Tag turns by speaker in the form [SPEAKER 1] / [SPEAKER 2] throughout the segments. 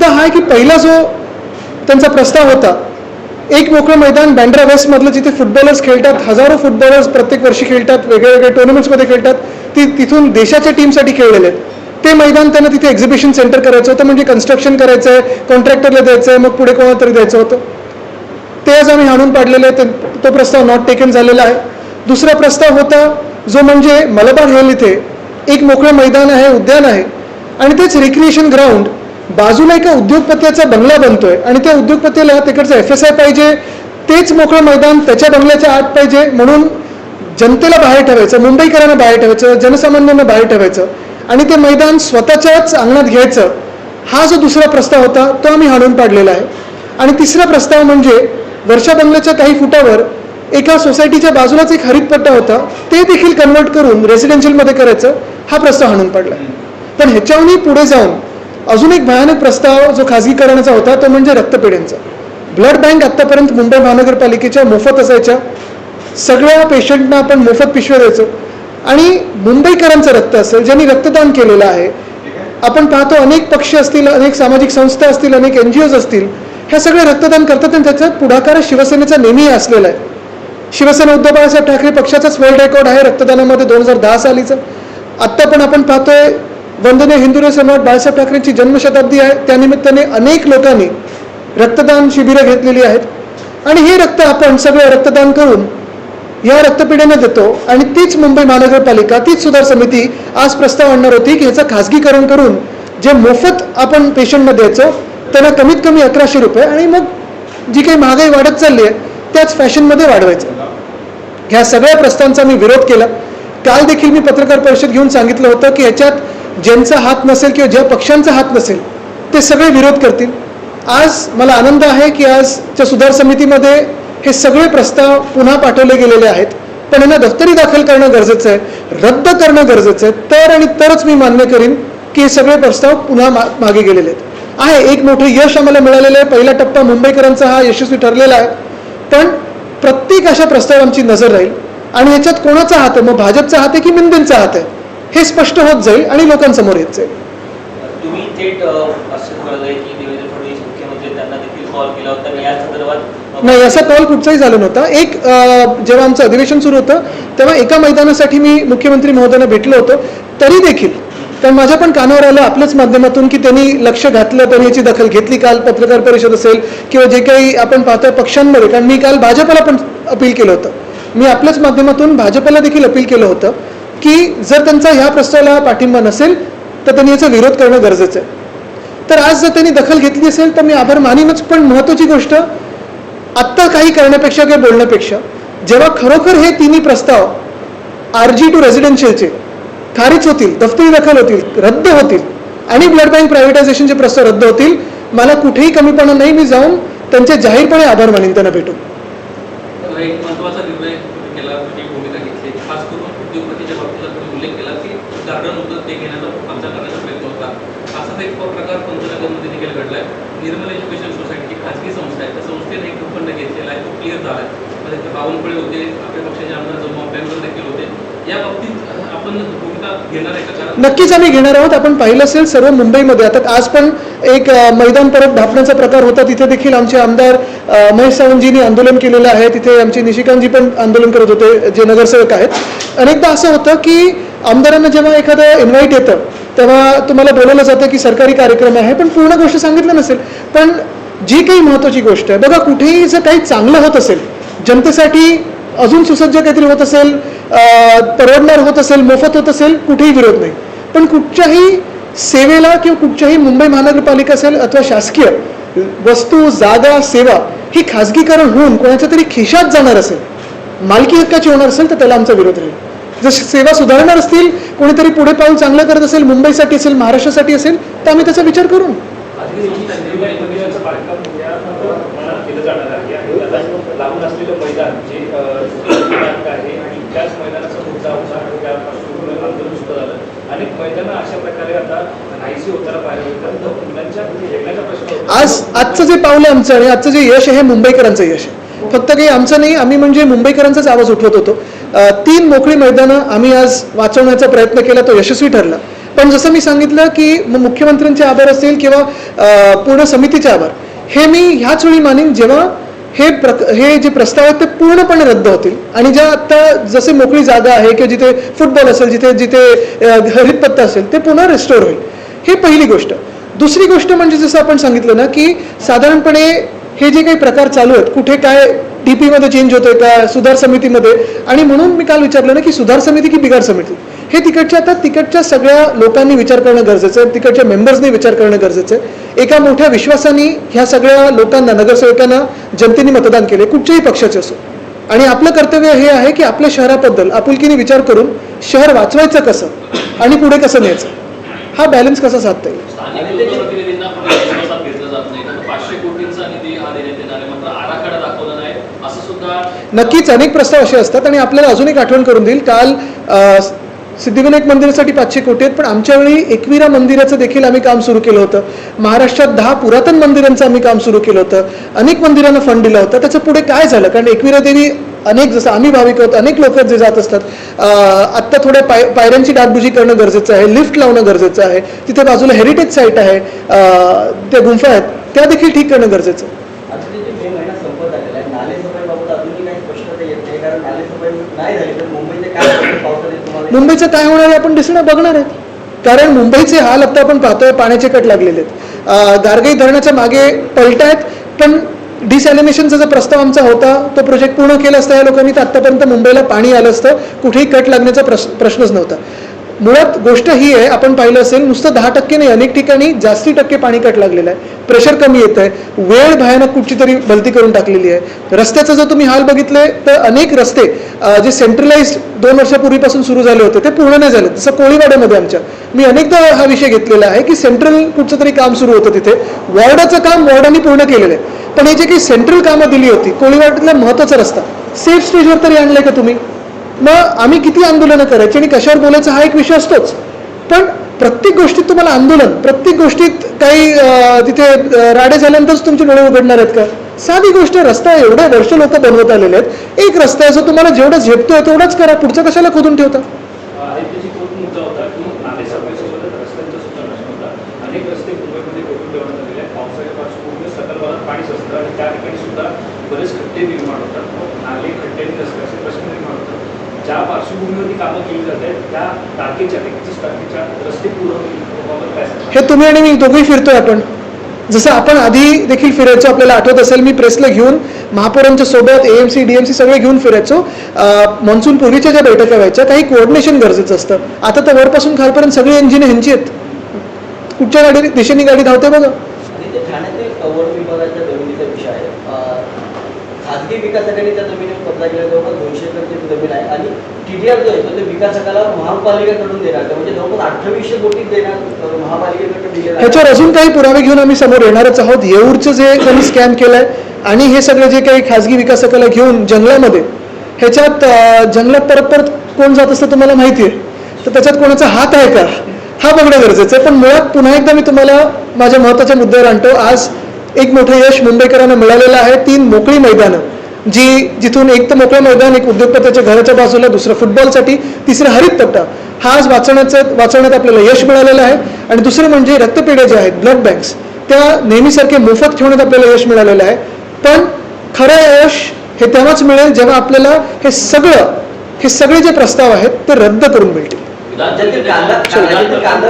[SPEAKER 1] मुद्दा हा आहे की पहिला जो त्यांचा प्रस्ताव होता, एक मोकळं मैदान बँड्रा वेस्टमधलं जिथे फुटबॉलर्स खेळतात, हजारो फुटबॉलर्स प्रत्येक वर्षी खेळतात, वेगवेगळ्या टुर्नामेंट्समध्ये खेळतात, तिथून देशाच्या टीमसाठी खेळलेले आहेत. ते मैदान त्यांना तिथे एक्झिबिशन सेंटर करायचं होतं, म्हणजे कन्स्ट्रक्शन करायचं आहे, कॉन्ट्रॅक्टरला द्यायचं आहे, मग पुढे कोणाला तरी द्यायचं होतं. ते आज आम्ही हाणून पाडलेले आहे. तो प्रस्ताव नॉट टेकन झालेला आहे. दुसरा प्रस्ताव होता जो म्हणजे मलबार हिल इथे एक मोकळं मैदान आहे, उद्यान आहे, आणि तेच रिक्रिएशन ग्राउंड बाजूला एका उद्योगपत्याचा बंगला बनतोय, आणि त्या उद्योगपत्याला तिकडचं FSI पाहिजे, तेच मोकळं मैदान त्याच्या बंगल्याच्या आत पाहिजे, म्हणून जनतेला बाहेर ठेवायचं, मुंबईकरांना बाहेर ठेवायचं, जनसामान्यांना बाहेर ठेवायचं आणि ते मैदान स्वतःच्याच अंगणात घ्यायचं. हा जो दुसरा प्रस्ताव होता तो आम्ही हाणून पाडलेला आहे. आणि तिसरा प्रस्ताव म्हणजे वर्षा बंगल्याच्या काही फुटावर एका सोसायटीच्या बाजूलाच एक हरितपट्टा होता, ते देखील कन्वर्ट करून रेसिडेन्शियलमध्ये करायचं, हा प्रस्ताव हाणून पाडला. पण ह्याच्याहूनही पुढे जाऊन अजून एक भयानक प्रस्ताव जो खाजगीकरणाचा होता तो म्हणजे रक्तपेढ्यांचा. ब्लड बँक आत्तापर्यंत मुंबई महानगरपालिकेच्या मोफत असायच्या, सगळ्या पेशंटना आपण मोफत पिशव्या द्यायचो, आणि मुंबईकरांचं रक्त असेल ज्यांनी रक्तदान केलेलं आहे. आपण पाहतो अनेक पक्ष असतील, अनेक सामाजिक संस्था असतील, अनेक NGOs असतील, ह्या सगळे रक्तदान करतात आणि त्याच्यात पुढाकार शिवसेनेचा नेहमी असलेला आहे. शिवसेना उद्धव बाळासाहेब ठाकरे पक्षाचाच वर्ल्ड रेकॉर्ड आहे रक्तदानामध्ये 2010 सालीचं. आत्ता पण आपण पाहतोय वंदनीय हिंदू सम्राट बाळासाहेब ठाकरेंची जन्मशताब्दी आहे, त्यानिमित्ताने अनेक लोकांनी रक्तदान शिबिरं घेतलेली आहेत, आणि हे रक्त आपण सगळं रक्तदान करून या रक्तपेढ्यांना देतो. आणि तीच मुंबई महानगरपालिका, तीच सुधार समिती आज प्रस्ताव आणणार होती की ह्याचं खाजगीकरण करून जे मोफत आपण पेशंटना द्यायचो त्यांना कमीत कमी 1100 रुपये, आणि मग जी काही महागाई वाढत चालली आहे त्याच फॅशनमध्ये वाढवायचं. ह्या सगळ्या प्रस्तावांचा मी विरोध केला. काल देखील मी पत्रकार परिषद घेऊन सांगितलं होतं की ह्याच्यात ज्यांचा हात नसेल किंवा ज्या पक्षांचा हात नसेल ते सगळे विरोध करतील. आज मला आनंद आहे की आजच्या सुधार समितीमध्ये हे सगळे प्रस्ताव पुन्हा पाठवले गेलेले आहेत, पण यांना दफ्तरी दाखल करणं गरजेचं आहे, रद्द करणं गरजेचं आहे, तर आणि तरच मी मान्य करीन की हे सगळे प्रस्ताव पुन्हा मागे गेलेले आहेत. एक मोठं यश आम्हाला मिळालेलं आहे. पहिला टप्पा मुंबईकरांचा हा यशस्वी ठरलेला आहे, पण प्रत्येक अशा प्रस्तावांची नजर राहील आणि याच्यात कोणाचा हात आहे, मग भाजपचा हात आहे की मिंदेंचा हात आहे, हे स्पष्ट होत जाईल आणि लोकांसमोर येत जाईल.
[SPEAKER 2] तुम्ही थेट असं कळलंय की देवेंद्र फडणवीस मुख्यमंत्री त्यांना देखील कॉल केला होता या संदर्भात?
[SPEAKER 1] नाही, असा कॉल कुठचाही झाला नव्हता. जेव्हा आमचं अधिवेशन सुरू होतं तेव्हा एका मैदानासाठी मी मुख्यमंत्री महोदयांना भेटलो होतो, तरी देखील तर माझ्या पण कानावर आलं आपल्याच माध्यमातून की त्यांनी लक्ष घातलं, त्यांनी याची दखल घेतली. काल पत्रकार परिषद असेल किंवा जे काही आपण पाहतोय पक्षांमध्ये, कारण मी काल भाजपला पण अपील केलं होतं, मी आपल्याच माध्यमातून भाजपला देखील अपील केलं होतं की जर त्यांचा ह्या प्रस्तावाला पाठिंबा नसेल तर त्यांनी याचा विरोध करणं गरजेचं आहे. तर आज जर त्यांनी दखल घेतली असेल तर मी आभार मानीनच. पण महत्त्वाची गोष्ट आत्ता काही करण्यापेक्षा किंवा बोलण्यापेक्षा जेव्हा खरोखर हे तिन्ही प्रस्ताव RG टू रेसिडेन्शियलचे खारिज होतील, दफ्तरी दखल होतील, रद्द होतील आणि ब्लड बँक प्रायव्हेटायझेशनचे प्रस्ताव रद्द होतील, मला कुठेही कमीपणा नाही. मी जाऊन त्यांचे जाहीरपणे आभार मानेन, त्यांना भेटून.
[SPEAKER 3] एक महत्त्वाचा निर्णय केला, तुझी भूमिका घेतली, खास करून उद्योगपतीच्या बाबतीत तुम्ही उल्लेख केला की गार्डन होतं ते घेण्याचा आमचा करण्याचा प्रयत्न होता. असाच एक प्रकार पंचनगरमध्ये देखील घडलाय. निर्मल एज्युकेशन सोसायटी खाजगी संस्था आहे, त्या संस्थेने एक भूखंड घेतलेला आहे, तो क्लिअर झाला आहे. मध्ये बावनकुळे होते, आपल्या पक्षाचे आमदार जम्मू अभ्यंकर देखील होते. या बाबतीत आपण भूमिका घेणार आहे का?
[SPEAKER 1] नक्कीच आम्ही घेणार आहोत. आपण पाहिलं असेल सर्व मुंबईमध्ये आता आज पण एक मैदान परत ढापण्याचा प्रकार होता, तिथे देखील आमचे आमदार महेश सावंतजींनी आंदोलन केलेलं आहे. तिथे आमचे निशिकांतजी पण आंदोलन करत होते, जे नगरसेवक आहेत. अनेकदा असं होतं की आमदारांना जेव्हा एखादं इन्व्हाइट येतं तेव्हा तुम्हाला बोलवलं जातं की सरकारी कार्यक्रम आहे, पण पूर्ण गोष्ट सांगितलं नसेल. पण जी काही महत्त्वाची गोष्ट आहे बघा, कुठेही जर काही चांगलं होत असेल, जनतेसाठी अजून सुसज्ज काहीतरी होत असेल, परवडणार होत असेल, मोफत होत असेल, कुठेही विरोध नाही. पण कुठच्याही सेवेला किंवा कुठच्याही मुंबई महानगरपालिका असेल अथवा शासकीय वस्तू, जागा, सेवा ही खाजगीकरण होऊन कोणाच्या तरी खिशात जाणार असेल, मालकी हक्काची होणार असेल तर त्याला आमचा विरोध राहील. जर सेवा सुधारणार असतील, कोणीतरी पुढे पाऊल चांगलं करत असेल, मुंबईसाठी असेल, महाराष्ट्रासाठी असेल, तर आम्ही त्याचा विचार करू.
[SPEAKER 4] लागून असलेलं मैदान जे आहे आणि त्याच मैदानाचा मुद्दा होता, त्यापासून आंदोलन सुद्धा झालं. अनेक मैदानं अशा प्रकारे आता नाहीशी होताना पाहिलं होतं, तर मुलांच्या खेळण्याचा प्रश्न.
[SPEAKER 1] आजचं जे पावलं आमचं आणि आजचं जे यश आहे मुंबईकरांचं यश आहे, फक्त काही आमचं नाही. आम्ही म्हणजे मुंबईकरांचाच आवाज उठवत होतो. 3 मोकळी मैदानं आम्ही आज वाचवण्याचा प्रयत्न केला, तो यशस्वी ठरला. पण जसं मी सांगितलं की मुख्यमंत्र्यांचे आभार असेल किंवा पूर्ण समितीचे आभार, हे मी ह्याच वेळी मानेन जेव्हा हे जे प्रस्ताव आहेत ते पूर्णपणे रद्द होतील आणि ज्या आत्ता जसे मोकळी जागा आहे किंवा जिथे फुटबॉल असेल, जिथे हरित पत्ता असेल, ते पुन्हा रिस्टोर होईल. ही पहिली गोष्ट. दुसरी गोष्ट म्हणजे जसं आपण सांगितलं ना की साधारणपणे हे जे काही प्रकार चालू आहेत, कुठे काय TP-मध्ये चेंज होतोय का, सुधार समितीमध्ये, आणि म्हणून मी काल विचारलं ना की सुधार समिती की बिघाड समिती, हे तिकडच्या सगळ्या लोकांनी विचार करणं गरजेचं आहे, तिकडच्या मेंबर्सनी विचार करणं गरजेचं आहे. एका मोठ्या विश्वासाने ह्या सगळ्या लोकांना, नगरसेवकांना जनतेने मतदान केले, कुठच्याही पक्षाचे असो, आणि आपलं कर्तव्य हे आहे की आपल्या शहराबद्दल आपुलकीने विचार करून शहर वाचवायचं कसं आणि पुढे कसं न्यायचं, हा बॅलन्स कसा साधता येईल.
[SPEAKER 3] स्थानिक लोकप्रतिनिधींना पण विश्वासात घेतलं जात नाही. 500 कोटींचा निधी हा देण्यात येणार आहे, मात्र आराखडा दाखवला नाही असं सुद्धा.
[SPEAKER 1] नक्कीच अनेक प्रस्ताव असे असतात आणि आपल्याला अजून एक आठवण करून देईल. काल सिद्धिविनायक मंदिरासाठी 500 कोटी आहेत, पण आमच्या वेळी एकविरा मंदिराचं देखील आम्ही काम सुरू केलं होतं. महाराष्ट्रात 10 पुरातन मंदिरांचं आम्ही काम सुरू केलं होतं. अनेक मंदिरांना फंड दिला होता. त्याचं पुढे काय झालं, कारण एकविरा देवी अनेक, जसं आम्ही भाविक आहोत, अनेक लोक जे जात असतात, आत्ता थोड्या पायऱ्यांची डागडुजी करणं गरजेचं आहे, लिफ्ट लावणं गरजेचं आहे, तिथे बाजूला हेरिटेज साईट आहे, त्या गुंफा आहेत, त्या देखील ठीक करणं गरजेचं आहे.
[SPEAKER 5] आता जे मे महिना संपत आलेला आहे, नालेसफाईबाबत अजूनही काही स्पष्टता येत नाही, कारण नालेसफाई नाही झाली तर मुंबईचे काय पावसाळ्यात तुम्हाला
[SPEAKER 1] मुंबईचं काय होणार आहे आपण दिसणं बघणार आहे, कारण मुंबईचे हाल आता आपण पाहतोय, पाण्याचे कट लागलेले आहेत. गारगई धरणाच्या मागे पलटायत, पण डिसॅलिनेशनचा जो प्रस्ताव आमचा होता तो प्रोजेक्ट पूर्ण केला असता या लोकांनी तर आत्तापर्यंत मुंबईला पाणी आलं असतं, कुठेही कट लागण्याचा प्रश्नच नव्हता. मुळात गोष्ट ही आहे, आपण पाहिलं असेल, नुसतं 10% नाही, अनेक ठिकाणी जास्ती टक्के पाणी कट लागलेलं आहे, प्रेशर कमी येत आहे, वेळ भयानक कुठची तरी भलती करून टाकलेली आहे. रस्त्याचा जर तुम्ही हाल बघितले तर अनेक रस्ते जे सेंट्रलाइज्ड 2 वर्षापूर्वीपासून सुरू झाले होते ते पूर्ण नाही झाले. जसं कोळीवाड्यामध्ये आमच्या, मी अनेकदा हा विषय घेतलेला आहे की सेंट्रल कुठचं तरी काम सुरू होतं, तिथे वॉर्डाचं काम वॉर्डांनी पूर्ण केलेलं आहे, पण हे जे काही सेंट्रल कामं दिली होती, कोळीवाड्यातला महत्त्वाचा रस्ता सेफ स्टेजवर तरी आणलाय का तुम्ही? मग आम्ही किती आंदोलनं करायची आणि कशावर बोलायचं हा एक विषय असतोच, पण प्रत्येक गोष्टीत तुम्हाला आंदोलन, प्रत्येक गोष्टीत काही तिथे राडे झाल्यानंतरच तुमचे डोळे उघडणार आहेत का? साधी गोष्ट, रस्ता एवढे वर्ष लोक बनवत आलेले आहेत, एक रस्ता आहे जो तुम्हाला जेवढा झेपतोय तेवढाच करा, पुढचं कशाला खोदून ठेवता?
[SPEAKER 4] आदित्यजी तोच मुद्दा होता की नालेसफाईसोबत रस्त्यांचा सुद्धा प्रश्न होता. अनेक रस्ते मुंबईमध्ये खोदून ठेवण्यात आलेले आहेत. पावसाच्या पार्श्वभूमीवर सकल भागात पाणी साचतं आणि त्या ठिकाणी सुद्धा बरेच खड्डे निर्माण होतात. नाले, खड्डे, रस्ते असे प्रश्न निर्माण होतात. ज्या पार्श्वभूमीवरती कामं केली जात आहेत त्या तारखेच्या 31 तारखेच्या रस्ते पूर्ण काय सांगता?
[SPEAKER 1] हे तुम्ही आणि मी दोघेही फिरतोय आपण, जसं आपण आधी देखील फिरायचो, आपल्याला आठवत असेल, मी प्रेसला घेऊन महापौरांच्या सोबत AMC DMC सगळे घेऊन फिरायचो. मॉन्सून पूर्वीच्या ज्या बैठका व्हायच्या, काही कोऑर्डिनेशन गरजेचं असतं. आता तर वरपासून खालपर्यंत सगळी इंजिन ह्यांची आहेत, कुठच्या दिशेने गाडी धावते बघा.
[SPEAKER 5] आणि ते ठाण्यातील वन विभागाच्या जमिनीचा विषय आहे. खाजगी विकासकांनी त्या जमिनीवर कब्जा केला, जवळपास 200 एकरची जमीन आहे आणि TDR जो आहे तो ते विकासकाला महापालिकेकडून देणार, म्हणजे जवळपास 2800 कोटी देणार महापालिकेकडे दिलेला.
[SPEAKER 1] ह्याच्यावर अजून काही पुरावे घेऊन आम्ही समोर येणारच आहोत. येऊरचं जे त्यांनी स्कॅम केलंय आणि हे सगळे जे काही खाजगी विकासकाला घेऊन जंगलामध्ये, ह्याच्यात जंगलात परत कोण जात असतं तुम्हाला माहिती आहे, तर त्याच्यात कोणाचा हात आहे का हा बघणं गरजेचं आहे. पण मुळात पुन्हा एकदा मी तुम्हाला माझ्या महत्त्वाच्या मुद्द्यावर आणतो. आज एक मोठं यश मुंबईकरांना मिळालेलं आहे. 3 मोकळी मैदानं, जिथून एक तर मोकळं मैदान, एक उद्योगपतीच्या घराच्या बाजूला, दुसरं फुटबॉलसाठी, तिसरं हरित पट्टा, हा आज वाचवण्यात आपल्याला यश मिळालेलं आहे. आणि दुसरं म्हणजे रक्तपेढ्या ज्या आहेत, ब्लड बँक्स, त्या नेहमीसारखे मोफत ठेवण्यात आपल्याला यश मिळालेलं आहे. पण खरं यश हे तेव्हाच मिळेल जेव्हा आपल्याला हे सगळे जे प्रस्ताव आहेत ते रद्द करून मिळतील.
[SPEAKER 5] राज्यातील कांदा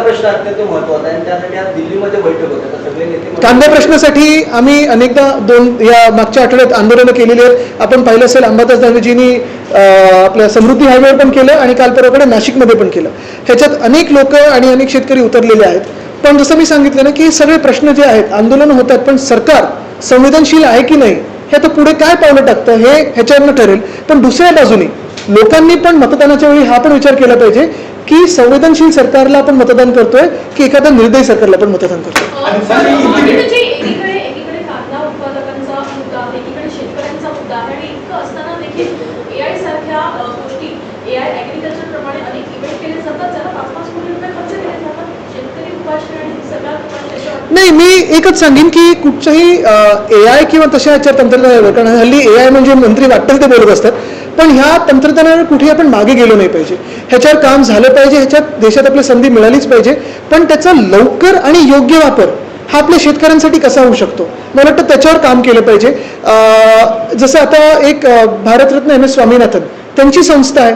[SPEAKER 5] प्रश्न अत्यंत महत्त्वाचा आहे आणि त्यासाठी आज दिल्लीमध्ये बैठक होते, तर सगळे नेते
[SPEAKER 1] कांदा प्रश्नासाठी आम्ही अनेकदा या मागच्या आठवड्यात आंदोलनं केलेली आहेत. आपण पाहिलं असेल, अंबादास दानवेजींनी आपल्या समृद्धी हायवेवर पण केलं आणि काल परवाकडे नाशिकमध्ये पण केलं. ह्याच्यात अनेक लोक आणि अनेक शेतकरी उतरलेले आहेत. पण जसं मी सांगितलं ना की हे सगळे प्रश्न जे आहेत, आंदोलनं होतात, पण सरकार संवेदनशील आहे की नाही हे आता पुढे काय पावलं टाकतं हे ह्याच्यावरनं ठरेल. पण दुसऱ्या बाजूने लोकांनी पण मतदानाच्या वेळी हा पण विचार केला पाहिजे की संवेदनशील सरकारला आपण मतदान करतोय की एखाद्या निर्दयी सरकारला आपण मतदान करतोय.
[SPEAKER 6] एकीकडे कांदा उत्पादकांचा मुद्दा आहे, एकीकडे शेतकऱ्यांचा मुद्दा आहे आणि इतकं असताना देखील AI सारख्या गोष्टी, AI ॲग्रिकल्चर प्रमाणे अनेक इव्हेंट केले जातात, ज्याला 5-5 कोटी रुपये खर्च केले जातात. शेतकरी उपाशी आणि सरकार उपाशी.
[SPEAKER 1] नाही, मी एकच सांगेन की कुठच्याही AI किंवा तशा ह्याच्या तंत्रज्ञानावर, कारण हल्ली AI म्हणजे मंत्री वाटतं ते बोलत असतात, पण ह्या तंत्रज्ञानावर कुठेही आपण मागे गेलो नाही पाहिजे. ह्याच्यावर काम झालं पाहिजे, ह्याच्यात देशात आपली संधी मिळालीच पाहिजे, पण त्याचा लवकर आणि योग्य वापर हा आपल्या शेतकऱ्यांसाठी कसा होऊ शकतो, मला वाटतं त्याच्यावर काम केलं पाहिजे. जसं आता एक भारतरत्न MS स्वामीनाथन त्यांची संस्था आहे,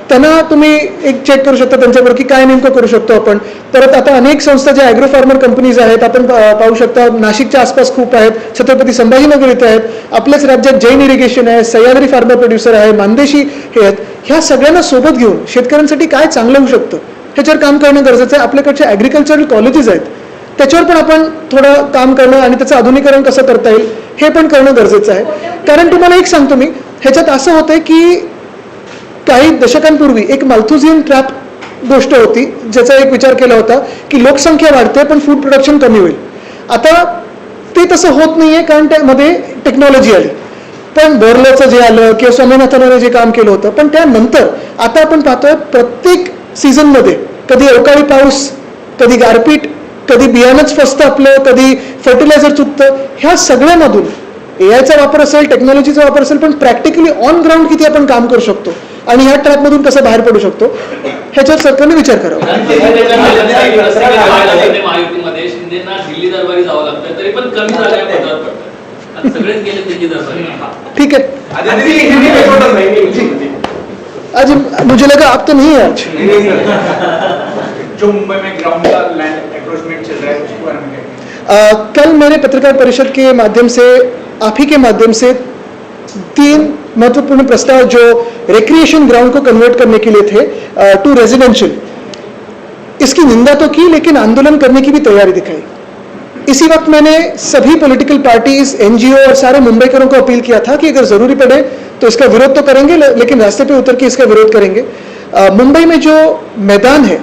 [SPEAKER 1] त्यांना तुम्ही एक चेक करू शकता त्यांच्यावर की काय नेमकं करू शकतो आपण. परत आता अनेक संस्था ज्या ॲग्रो फार्मर कंपनीज आहेत आपण पाहू शकता, नाशिकच्या आसपास खूप आहेत, छत्रपती संभाजीनगर इथे आहेत, आपल्याच राज्यात जैन इरिगेशन आहे, सह्याद्री फार्मर प्रोड्युसर आहे, मानदेशी हे आहेत. ह्या सगळ्यांना सोबत घेऊन शेतकऱ्यांसाठी काय चांगलं होऊ शकतं ह्याच्यावर काम करणं गरजेचं आहे. आपल्याकडच्या ॲग्रिकल्चरल कॉलेजेस आहेत त्याच्यावर पण आपण थोडं काम करणं आणि त्याचं आधुनिकरण कसं करता येईल हे पण करणं गरजेचं आहे. कारण तुम्हाला एक सांगतो मी, ह्याच्यात असं होतंय की काही दशकांपूर्वी एक माल्थुझियन ट्रॅप गोष्ट होती, ज्याचा एक विचार केला होता की लोकसंख्या वाढते पण फूड प्रोडक्शन कमी होईल. आता ते तसं होत नाहीये कारण त्यामध्ये टेक्नॉलॉजी आली. पण बोरलचं जे आलं किंवा स्वामीनाथनाने जे काम केलं होतं, पण त्यानंतर आता आपण पाहतोय प्रत्येक सीझनमध्ये कधी अवकाळी पाऊस, कधी गारपीट, कधी बियाणंच फसतं आपलं, कधी फर्टिलायझर चुकतं. ह्या सगळ्यामधून AIचा वापर असेल, टेक्नॉलॉजीचा वापर असेल, पण प्रॅक्टिकली ऑन ग्राउंड किती आपण काम करू शकतो आणि ह्या ट्रॅपमधून कसं बाहेर पडू शकतो ह्याच्यावर सरकारने विचार करावा.
[SPEAKER 3] महायुतीमध्ये शिंदेना दिल्ली दरबारी जावं लागतं तरी पण कमी झाल्या पदावर पडतात, सगळेच गेले दिल्ली दरबारी.
[SPEAKER 1] ठीक है, आज मुझे लगा आप तो नहीं है आज.
[SPEAKER 7] जो मुंबई में ग्राउंड का लैंड एंक्रोचमेंट चल रहा है उसके बारे में क्या?
[SPEAKER 1] कल मेरे पत्रकार परिषद के माध्यम से, आप ही के माध्यम से 3 महत्वपूर्ण प्रस्ताव जो रिक्रिएशन ग्राउंड को कन्वर्ट करने के लिए थे टू रेजिडेंशियल, इसकी निंदा तो की लेकिन आंदोलन करने की भी तैयारी दिखाई. इसी वक्त मैंने सभी पॉलिटिकल पार्टीज, NGO और सारे मुंबईकरों को अपील किया था कि अगर जरूरी पड़े तो इसका विरोध तो करेंगे लेकिन रास्ते पे उतर के इसका विरोध करेंगे. मुंबई में जो मैदान है,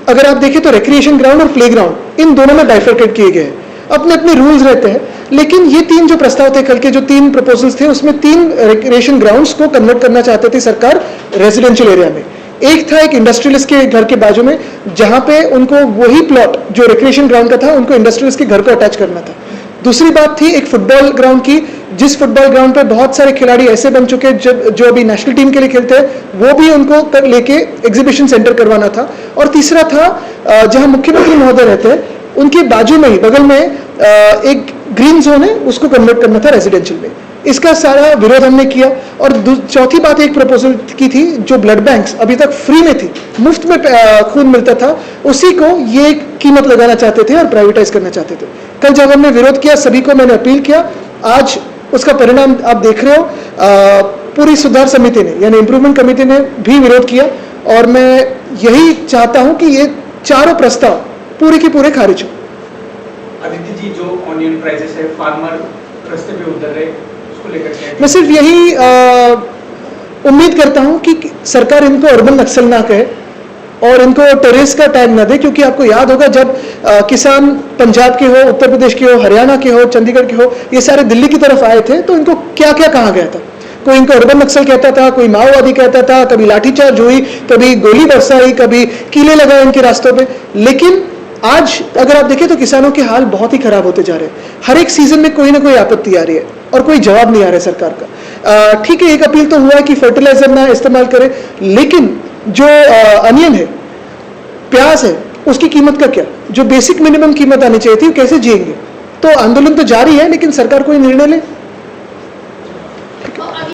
[SPEAKER 1] अगर आप देखें तो रिक्रिएशन ग्राउंड और प्ले ग्राउंड इन दोनों में बाइफर्केट किए गए हैं. अपने अपने रूल्स रहते हैं, लेकिन ये 3 जो प्रस्ताव थे कल के, जो 3 प्रपोजल्स थे, उसमें 3 रिक्रिएशन ग्राउंड्स को कन्वर्ट करना चाहते थे सरकार रेजिडेंशियल एरिया में. एक था एक इंडस्ट्रियलिस्ट के घर के बाजू में, जहां पे उनको वही प्लॉट जो रिक्रिएशन ग्राउंड का था उनको इंडस्ट्रियलिस्ट के घर को अटैच करना था. दूसरी बात थी एक फुटबॉल ग्राउंड की, जिस फुटबॉल ग्राउंड पे बहुत सारे खिलाड़ी ऐसे बन चुके हैं जो अभी नेशनल टीम के लिए खेलते हैं, वो भी उनको लेके एग्जीबिशन सेंटर करवाना था. और तीसरा था जहां मुख्यमंत्री महोदय रहते हैं उनके बाजू में ही बगल में एक ग्रीन जोन है, उसको कन्वर्ट करना था रेजिडेंशियल में. इसका सारा विरोध हमने किया. और चौथी बात एक प्रपोजल की थी, जो ब्लड बैंक्स अभी तक फ्री में थी, मुफ्त में खून मिलता था, उसी को ये कीमत लगाना चाहते थे और प्राइवेटाइज करना चाहते थे. कल जब हमने विरोध किया, सभी को मैंने अपील किया, आज उसका परिणाम आप देख रहे हो. पूरी सुधार समिति ने यानी इम्प्रूवमेंट कमेटी ने भी विरोध किया और मैं यही चाहता हूं कि ये चारों प्रस्ताव पूरे के पूरे खारिज हो.
[SPEAKER 7] आदित्य जी, जो ऑनियन प्राइसेस है, फार्मर रास्ते पे उतर रहे, उसको लेकर क्या?
[SPEAKER 1] मैं सिर्फ यही उम्मीद करता हूं कि सरकार इनको अर्बन नक्सल ना कहे और इनको टेरेस का टैग ना दे, क्योंकि आपको याद होगा जब किसान पंजाब के हो, उत्तर प्रदेश के हो, हरियाणा के हो, चंडीगढ़ के हो, ये सारे दिल्ली की तरफ आए थे, तो इनको क्या क्या कहा गया था. कोई इनको अर्बन नक्सल कहता था, कोई माओवादी कहता था, कभी लाठीचार्ज हुई, कभी गोली बरसाई, कभी कीले लगाए इनके रास्तों पे. लेकिन आज अगर आप देखें तो किसानों के हाल बहुत ही खराब होते जा रहे हैं. हर एक सीजन में कोई ना कोई आपत्ति आ रही है और कोई जवाब नहीं आ रहा है सरकार का. ठीक है, एक अपील तो हुआ है कि फर्टिलाइजर ना इस्तेमाल करें, लेकिन जो अनियन है, प्याज है, उसकी कीमत का क्या, जो बेसिक मिनिमम कीमत आनी चाहिए थी, कैसे जिएंगे. तो आंदोलन तो जारी है, लेकिन सरकार कोई निर्णय ले.